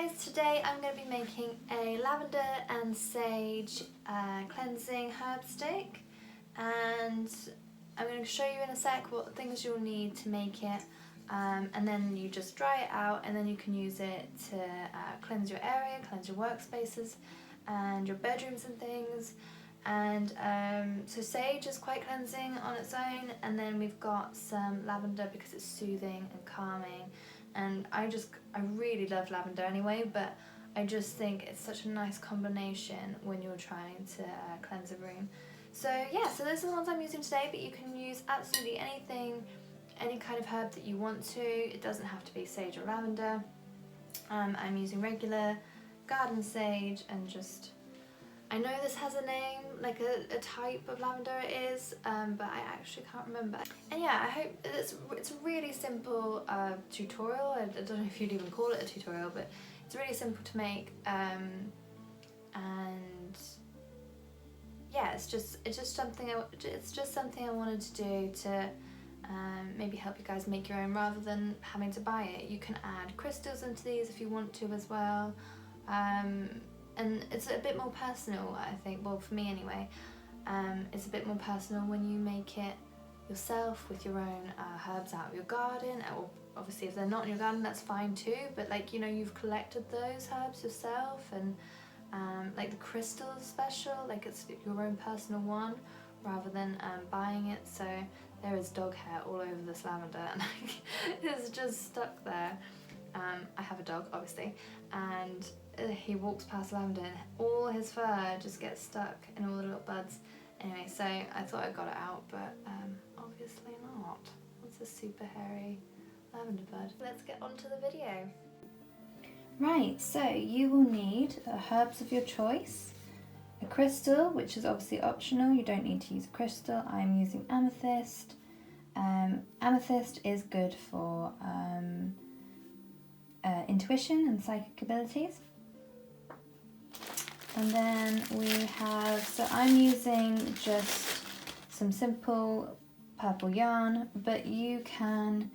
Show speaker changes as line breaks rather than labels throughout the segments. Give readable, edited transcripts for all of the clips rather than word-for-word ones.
guys, today I'm going to be making a lavender and sage cleansing herb steak, and I'm going to show you in a sec what things you'll need to make it, and then you just dry it out and then you can use it to cleanse your area, cleanse your workspaces and your bedrooms and things. And so sage is quite cleansing on its own, and then we've got some lavender because it's soothing and calming. And I really love lavender anyway, but I just think it's such a nice combination when you're trying to cleanse a room. So yeah, so those are the ones I'm using today, but you can use absolutely anything, any kind of herb that you want to. It doesn't have to be sage or lavender. I'm using regular garden sage, and just, I know this has a name, like a type of lavender it is, but I actually can't remember. And yeah, I hope it's a really simple tutorial. I don't know if you'd even call it a tutorial, but it's really simple to make, and yeah, it's just something I wanted to do to maybe help you guys make your own rather than having to buy it. You can add crystals into these if you want to as well. And it's a bit more personal, I think, well for me anyway. It's a bit more personal when you make it yourself with your own herbs out of your garden, or obviously if they're not in your garden that's fine too, but like, you know, you've collected those herbs yourself, and like the crystal is special, like it's your own personal one rather than buying it. So there is dog hair all over this lavender and it's just stuck there. I have a dog obviously, and he walks past lavender and all his fur just gets stuck in all the little buds. Anyway, so I thought I got it out, but obviously not. It's a super hairy lavender bud. Let's get on to the video. Right, so you will need herbs of your choice, a crystal, which is obviously optional. You don't need to use a crystal. I'm using amethyst. Amethyst is good for intuition and psychic abilities. And then we have, so I'm using just some simple purple yarn, but you can,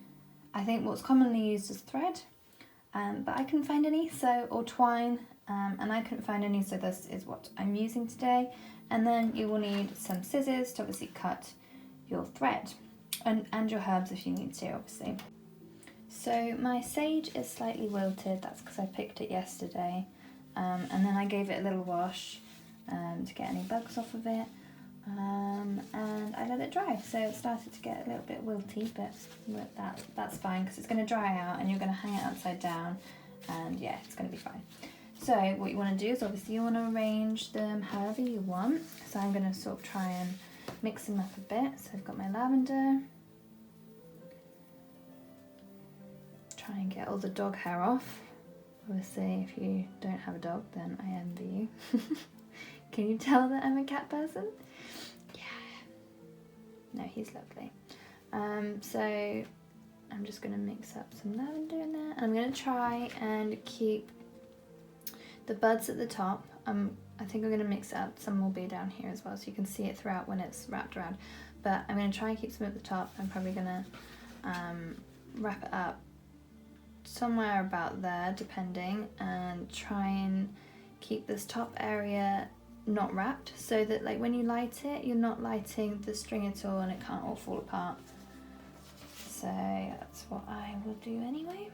I think what's commonly used is thread, but I couldn't find any, so, or twine, and I couldn't find any, so this is what I'm using today. And then you will need some scissors to obviously cut your thread, and your herbs if you need to, obviously. So my sage is slightly wilted, that's because I picked it yesterday. And then I gave it a little wash to get any bugs off of it, and I let it dry, so it started to get a little bit wilty, but that's fine because it's going to dry out and you're going to hang it upside down, and yeah, it's going to be fine. So what you want to do is obviously you want to arrange them however you want, so I'm going to sort of try and mix them up a bit. So I've got my lavender, try and get all the dog hair off. Obviously, if you don't have a dog, then I envy you. Can you tell that I'm a cat person? Yeah. No, he's lovely. So I'm just going to mix up some lavender in there. And I'm going to try and keep the buds at the top. I think I'm going to mix it up. Some will be down here as well, so you can see it throughout when it's wrapped around. But I'm going to try and keep some at the top. I'm probably going to wrap it up somewhere about there depending, and try and keep this top area not wrapped, so that like when you light it, you're not lighting the string at all and it can't all fall apart. So that's what I will do anyway.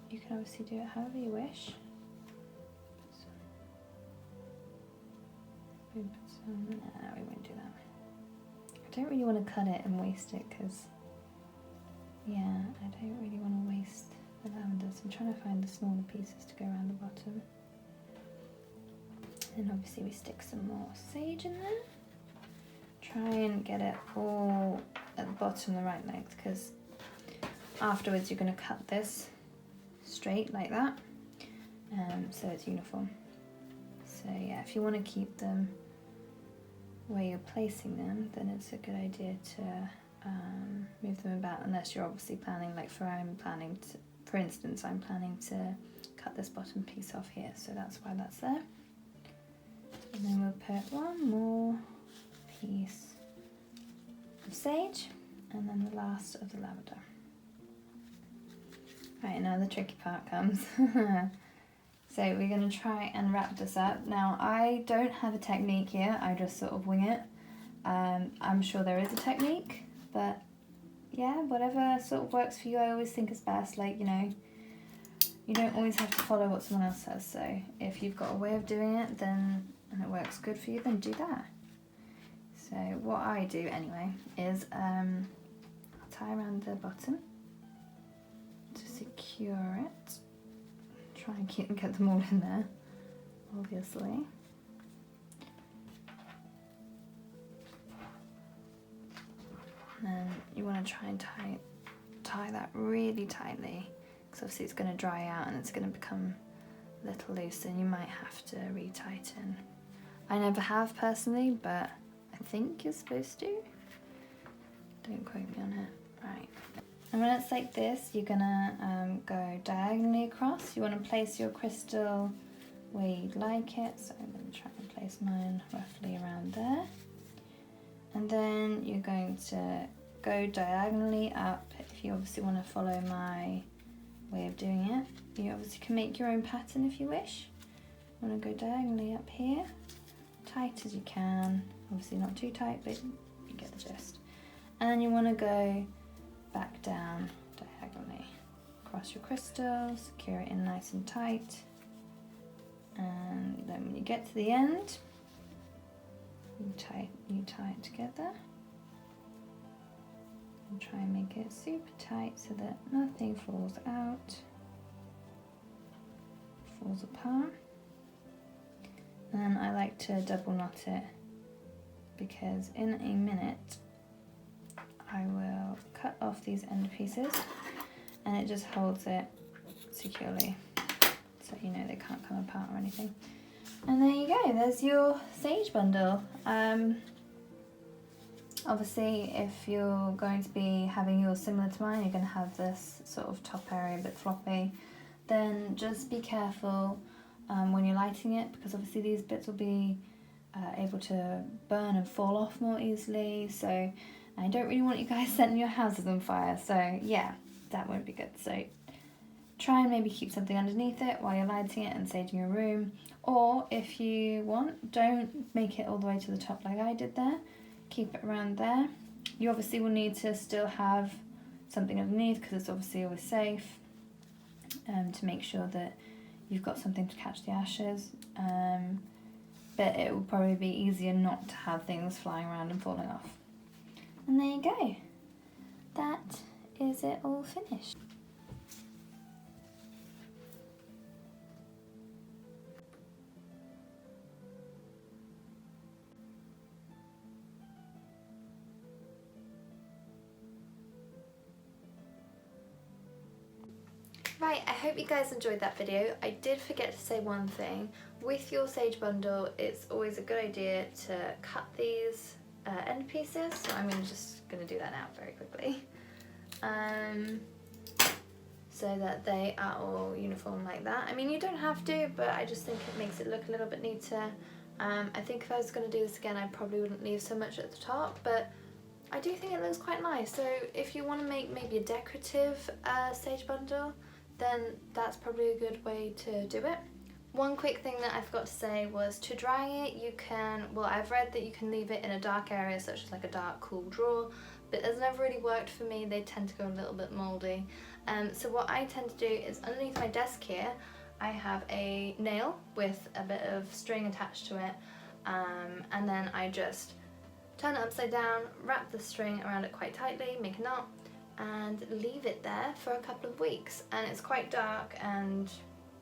You can obviously do it however you wish. So, no, we won't do that. I don't really want to cut it and waste it because, yeah, I don't really want to waste the lavender, so I'm trying to find the smaller pieces to go around the bottom. And obviously we stick some more sage in there. Try and get it all at the bottom the right length, because afterwards you're going to cut this straight like that, so it's uniform. So yeah, if you want to keep them where you're placing them, then it's a good idea to move them about, unless you're obviously planning, like for instance, I'm planning to cut this bottom piece off here, so that's why that's there. And then we'll put one more piece of sage, and then the last of the lavender. Right, now the tricky part comes. So we're going to try and wrap this up. Now I don't have a technique here, I just sort of wing it. I'm sure there is a technique, but yeah, whatever sort of works for you, I always think is best. Like, you know, you don't always have to follow what someone else says. So if you've got a way of doing it, then, and it works good for you, then do that. So what I do anyway is I'll tie around the bottom to secure it. Try and get them all in there, obviously. And then you want to try and tie that really tightly, because obviously it's going to dry out and it's going to become a little loose and you might have to re-tighten. I never have personally, but I think you're supposed to. Don't quote me on it. Right. And when it's like this, you're gonna go diagonally across. You want to place your crystal where you'd like it. So I'm going to try and place mine roughly around there. And then you're going to go diagonally up. If you obviously want to follow my way of doing it, you obviously can make your own pattern if you wish. You want to go diagonally up here, tight as you can. Obviously not too tight, but you get the gist. And then you want to go back down diagonally across your crystal, secure it in nice and tight. And then when you get to the end, you tie it together and try and make it super tight so that nothing falls out, falls apart. And then I like to double knot it because in a minute I will cut off these end pieces and it just holds it securely so you know they can't come apart or anything. And there you go, there's your sage bundle. Obviously if you're going to be having yours similar to mine, you're going to have this sort of top area a bit floppy, then just be careful when you're lighting it, because obviously these bits will be able to burn and fall off more easily. So I don't really want you guys setting your houses on fire, so yeah, that won't be good. So try and maybe keep something underneath it while you're lighting it and saging your room. Or if you want, don't make it all the way to the top like I did there. Keep it around there. You obviously will need to still have something underneath because it's obviously always safe, to make sure that you've got something to catch the ashes. But it will probably be easier not to have things flying around and falling off. And there you go. That is it all finished. Right, I hope you guys enjoyed that video. I did forget to say one thing. With your sage bundle, it's always a good idea to cut these end pieces. So I'm just going to do that now very quickly. So that they are all uniform like that. I mean, you don't have to, but I just think it makes it look a little bit neater. I think if I was going to do this again, I probably wouldn't leave so much at the top, but I do think it looks quite nice. So if you want to make maybe a decorative sage bundle, then that's probably a good way to do it. One quick thing that I forgot to say was to dry it, you can, well, I've read that you can leave it in a dark area such as like a dark cool drawer, but it's never really worked for me. They tend to go a little bit mouldy. So what I tend to do is underneath my desk here, I have a nail with a bit of string attached to it, and then I just turn it upside down, wrap the string around it quite tightly, make a knot, and leave it there for a couple of weeks. And it's quite dark, and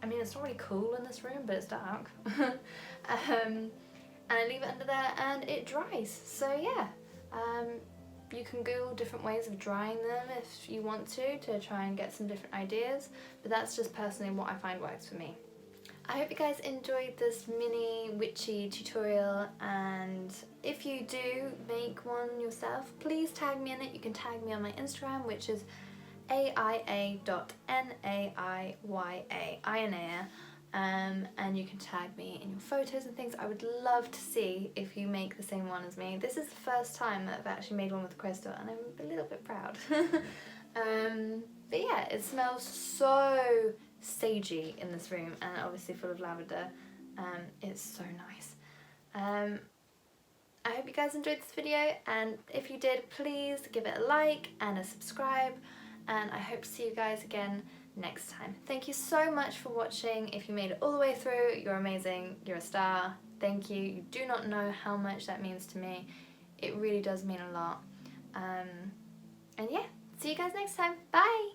I mean it's not really cool in this room, but it's dark. And I leave it under there and it dries. So yeah, you can Google different ways of drying them if you want to try and get some different ideas, but that's just personally what I find works for me. I hope you guys enjoyed this mini witchy tutorial, and if you do make one yourself, please tag me in it. You can tag me on my Instagram, which is aia.naiya, and you can tag me in your photos and things. I would love to see if you make the same one as me. This is the first time that I've actually made one with crystal, and I'm a little bit proud. But yeah, it smells so sagey in this room, and obviously full of lavender. It's so nice. I hope you guys enjoyed this video, and if you did, please give it a like and a subscribe, and I hope to see you guys again next time. Thank you so much for watching. If you made it all the way through, you're amazing, you're a star. Thank you. You do not know how much that means to me. It really does mean a lot. And yeah, see you guys next time. Bye!